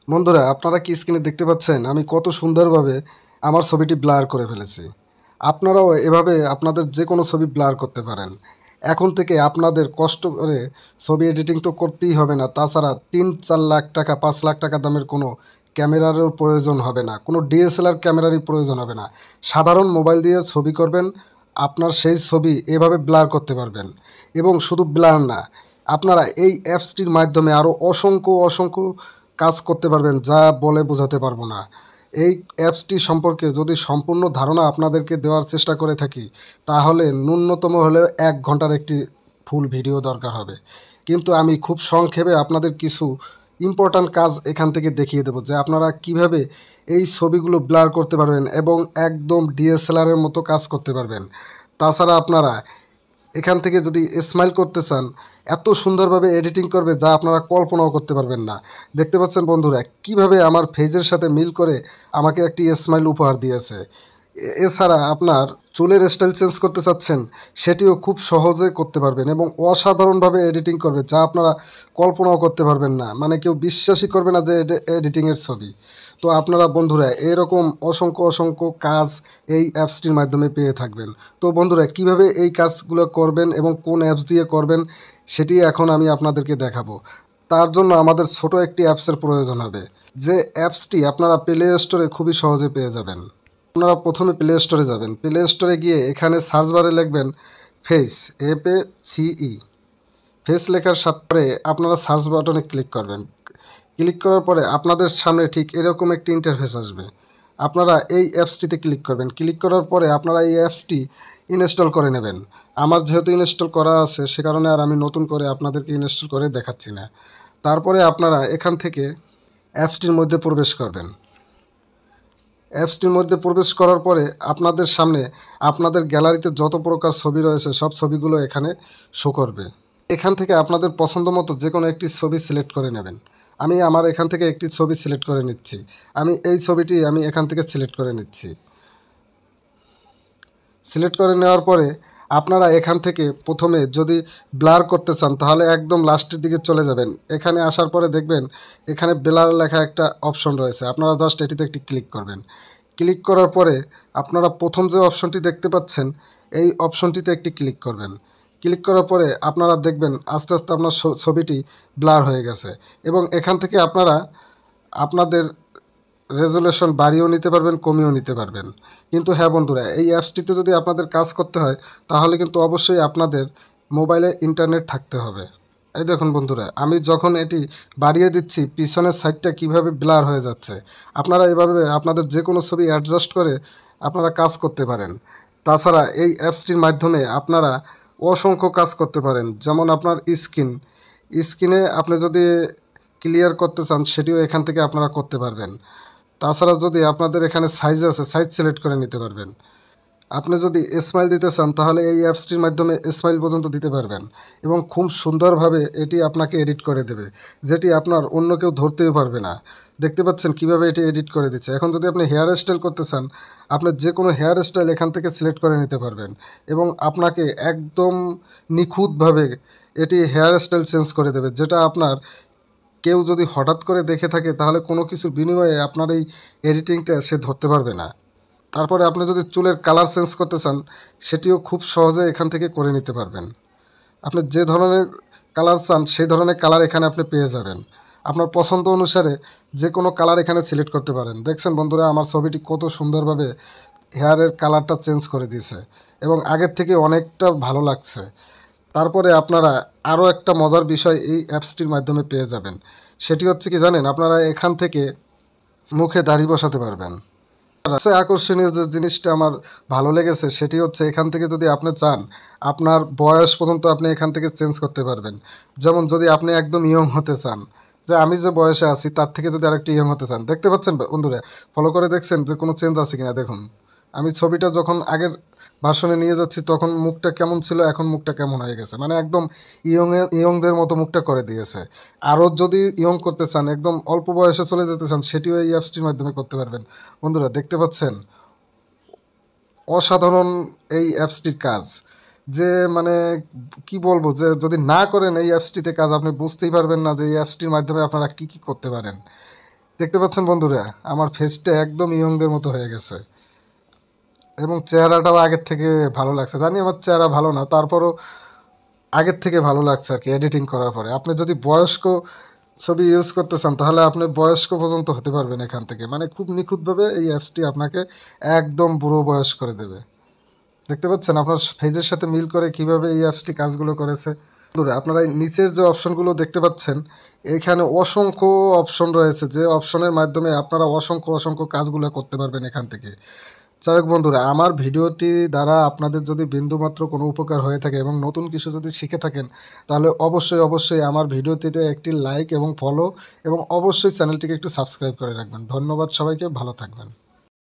বন্ধুরা, আপনারা কি স্ক্রিনে দেখতে পাচ্ছেন আমি কত সুন্দরভাবে আমার ছবিটি ব্লার করে ফেলেছি। আপনারাও এভাবে আপনাদের যে কোনো ছবি ব্লার করতে পারেন। এখন থেকে আপনাদের কষ্ট করে ছবি এডিটিং তো করতেই হবে না, তাছাড়া ৩-৪ লাখ টাকা ৫ লাখ টাকা দামের কোনো ক্যামেরারও প্রয়োজন হবে না, কোনো ডিএসএলআর ক্যামেরারই প্রয়োজন হবে না। সাধারণ মোবাইল দিয়ে ছবি করবেন, আপনার সেই ছবি এভাবে ব্লার করতে পারবেন। এবং শুধু ব্লার না, আপনারা এই অ্যাপসটির মাধ্যমে আরও অসংখ্য অসংখ্য কাজ করতে পারবেন, যা বলে বোঝাতে পারবো না। এই অ্যাপসটি সম্পর্কে যদি সম্পূর্ণ ধারণা আপনাদেরকে দেওয়ার চেষ্টা করে থাকি, তাহলে ন্যূনতম হলেও ১ ঘন্টার একটি ফুল ভিডিও দরকার হবে। কিন্তু আমি খুব সংক্ষেপে আপনাদের কিছু ইম্পর্ট্যান্ট কাজ এখান থেকে দেখিয়ে দেবো, যে আপনারা কিভাবে এই ছবিগুলো ব্লার করতে পারবেন এবং একদম ডিএসএলআরের মতো কাজ করতে পারবেন। তাছাড়া আপনারা এখান থেকে যদি স্মাইল করতে চান, এত সুন্দরভাবে এডিটিং করবে যা আপনারা কল্পনাও করতে পারবেন না। দেখতে পাচ্ছেন বন্ধুরা কিভাবে আমার ফেজের সাথে মিল করে আমাকে একটি স্মাইল উপহার দিয়েছে। এছাড়া আপনার চুলের স্টাইল চেঞ্জ করতে চাচ্ছেন, সেটিও খুব সহজে করতে পারবেন এবং অসাধারণভাবে এডিটিং করবে যা আপনারা কল্পনাও করতে পারবেন না, মানে কেউ বিশ্বাসই করবে না যে এডিটিংয়ের ছবি। তো আপনারা বন্ধুরা এরকম অসংখ্য অসংখ্য কাজ এই অ্যাপসটির মাধ্যমে পেয়ে থাকবেন। তো বন্ধুরা কিভাবে এই কাজগুলো করবেন এবং কোন অ্যাপস দিয়ে করবেন, সেটি এখন আমি আপনাদেরকে দেখাবো। তার জন্য আমাদের ছোট একটি অ্যাপসের প্রয়োজন হবে, যে অ্যাপসটি আপনারা প্লে স্টোরে খুবই সহজে পেয়ে যাবেন। আপনারা প্রথমে প্লে স্টোরে যাবেন, প্লে স্টোরে গিয়ে এখানে সার্চ বারে লিখবেন ফেস, FACE। ফেস লেখার সাথে আপনারা সার্চ বাটনে ক্লিক করবেন। ক্লিক করার পরে আপনাদের সামনে ঠিক এরকম একটি ইন্টারফেস আসবে। আপনারা এই অ্যাপসটিতে ক্লিক করবেন। ক্লিক করার পরে আপনারা এই অ্যাপসটি ইনস্টল করে নেবেন। আমার যেহেতু ইনস্টল করা আছে, সে কারণে আর আমি নতুন করে আপনাদেরকে ইনস্টল করে দেখাচ্ছি না। তারপরে আপনারা এখান থেকে অ্যাপসটির মধ্যে প্রবেশ করবেন। অ্যাপসটির মধ্যে প্রবেশ করার পরে আপনাদের সামনে আপনাদের গ্যালারিতে যত প্রকার ছবি রয়েছে সব ছবিগুলো এখানে শো করবে। এখান থেকে আপনাদের পছন্দ মতো যে কোনো একটি ছবি সিলেক্ট করে নেবেন। আমি আমার এখান থেকে একটি ছবি সিলেক্ট করে নিচ্ছি। আমি এই ছবিটি এখান থেকে সিলেক্ট করে নিচ্ছি। সিলেক্ট করে নেওয়ার পরে আপনারা এখান থেকে প্রথমে যদি ব্লার করতে চান, তাহলে একদম লাস্টের দিকে চলে যাবেন। এখানে আসার পরে দেখবেন এখানে ব্লার লেখা একটা অপশন রয়েছে, আপনারা জাস্ট এটিতে একটি ক্লিক করবেন। ক্লিক করার পরে আপনারা প্রথম যে অপশনটি দেখতে পাচ্ছেন, এই অপশনটিতে একটি ক্লিক করবেন। ক্লিক করার পরে আপনারা দেখবেন আস্তে আস্তে আপনার ছবিটি ব্লার হয়ে গেছে এবং এখান থেকে আপনারা আপনাদের রেজুলেশন বাড়িয়েও নিতে পারবেন, কমিয়েও নিতে পারবেন। কিন্তু হ্যাঁ বন্ধুরা, এই অ্যাপসটিতে যদি আপনাদের কাজ করতে হয়, তাহলে কিন্তু অবশ্যই আপনাদের মোবাইলে ইন্টারনেট থাকতে হবে। এই দেখুন বন্ধুরা, আমি যখন এটি বাড়িয়ে দিচ্ছি, পিছনের সাইডটা কিভাবে ব্লার হয়ে যাচ্ছে। আপনারা এভাবে আপনাদের যে কোনো ছবি অ্যাডজাস্ট করে আপনারা কাজ করতে পারেন। তাছাড়া এই অ্যাপসটির মাধ্যমে আপনারা অসংখ্য কাজ করতে পারেন, যেমন আপনার স্ক্রিনে আপনি যদি ক্লিয়ার করতে চান, সেটিও এখান থেকে আপনারা করতে পারবেন। তাছাড়া যদি আপনাদের এখানে সাইজ আছে, সাইজ সিলেক্ট করে নিতে পারবেন। আপনি যদি স্মাইল দিতে চান, তাহলে এই অ্যাপসটির মাধ্যমে স্মাইল পর্যন্ত দিতে পারবেন এবং খুব সুন্দরভাবে এটি আপনাকে এডিট করে দেবে, যেটি আপনার অন্য কেউ ধরতেও পারবে না। দেখতে পাচ্ছেন কিভাবে এটি এডিট করে দিচ্ছে। এখন যদি আপনি হেয়ার স্টাইল করতে চান, আপনি যে কোনো হেয়ার স্টাইল এখান থেকে সিলেক্ট করে নিতে পারবেন এবং আপনাকে একদম নিখুঁতভাবে এটি হেয়ার স্টাইল চেঞ্জ করে দেবে, যেটা আপনার কেউ যদি হঠাৎ করে দেখে থাকে, তাহলে কোনো কিছুর বিনিময়ে আপনার এই এডিটিংটা সে ধরতে পারবে না। তারপরে আপনি যদি চুলের কালার চেঞ্জ করতে চান, সেটিও খুব সহজে এখান থেকে করে নিতে পারবেন। আপনি যে ধরনের কালার চান, সেই ধরনের কালার এখানে আপনি পেয়ে যাবেন। আপনার পছন্দ অনুসারে যে কোনো কালার এখানে সিলেক্ট করতে পারেন। দেখছেন বন্ধুরা, আমার ছবিটি কত সুন্দরভাবে হেয়ারের কালারটা চেঞ্জ করে দিয়েছে এবং আগের থেকে অনেকটা ভালো লাগছে। তারপরে আপনারা আরও একটা মজার বিষয় এই অ্যাপসটির মাধ্যমে পেয়ে যাবেন। সেটি হচ্ছে কি জানেন, আপনারা এখান থেকে মুখে দাড়ি বসাতে পারবেন। সবচেয়ে আকর্ষণীয় যে জিনিসটা আমার ভালো লেগেছে, সেটি হচ্ছে এখান থেকে যদি আপনি চান, আপনার বয়স পর্যন্ত আপনি এখান থেকে চেঞ্জ করতে পারবেন। যেমন যদি আপনি একদম ইয়ং হতে চান, যে আমি যে বয়সে আছি তার থেকে যদি আরেকটু ইয়ং হতে চান, দেখতে পাচ্ছেন বন্ধুরা, ফলো করে দেখছেন যে কোনো চেঞ্জ আছে কিনা। দেখুন আমি ছবিটা যখন আগের ভার্সনে নিয়ে যাচ্ছি, তখন মুখটা কেমন ছিল, এখন মুখটা কেমন হয়ে গেছে, মানে একদম ইয়ংদের মতো মুখটা করে দিয়েছে। আরও যদি ইয়ং করতে চান, একদম অল্প বয়সে চলে যেতে চান, সেটিও এই অ্যাপসটির মাধ্যমে করতে পারবেন। বন্ধুরা দেখতে পাচ্ছেন অসাধারণ এই অ্যাপসটির কাজ, যে মানে কি বলবো, যে যদি না করেন এই অ্যাপসটিতে কাজ, আপনি বুঝতেই পারবেন না যে এই অ্যাপসটির মাধ্যমে আপনারা কি কি করতে পারেন। দেখতে পাচ্ছেন বন্ধুরা, আমার ফেসটা একদম ইয়ংদের মতো হয়ে গেছে এবং চেহারাটাও আগের থেকে ভালো লাগছে। জানি আমার চেহারা ভালো না, তারপরও আগের থেকে ভালো লাগছে আর কি এডিটিং করার পরে। আপনি যদি বয়স্ক ছবি ইউজ করতে চান তাহলে আপনি বয়স্ক পর্যন্ত হতে পারবেন এখান থেকে, মানে খুব নিখুঁতভাবে এই অ্যাপসটি আপনাকে একদম বুড়ো বয়স করে দেবে। দেখতে পাচ্ছেন আপনার ফেজের সাথে মিল করে কিভাবে এই অ্যাপসটি কাজগুলো করেছে। বন্ধুরা, আপনারা এই নিচের যে অপশনগুলো দেখতে পাচ্ছেন, এখানে অসংখ্য অপশন রয়েছে, যে অপশনের মাধ্যমে আপনারা অসংখ্য অসংখ্য কাজগুলো করতে পারবেন এখান থেকে। যাই হোক বন্ধুরা, আমার ভিডিওটি দ্বারা আপনাদের যদি বিন্দুমাত্র কোনো উপকার হয়ে থাকে এবং নতুন কিছু যদি শিখে থাকেন, তাহলে অবশ্যই অবশ্যই আমার ভিডিওটিতে একটি লাইক এবং ফলো এবং অবশ্যই চ্যানেলটিকে একটু সাবস্ক্রাইব করে রাখবেন। ধন্যবাদ সবাইকে, ভালো থাকবেন।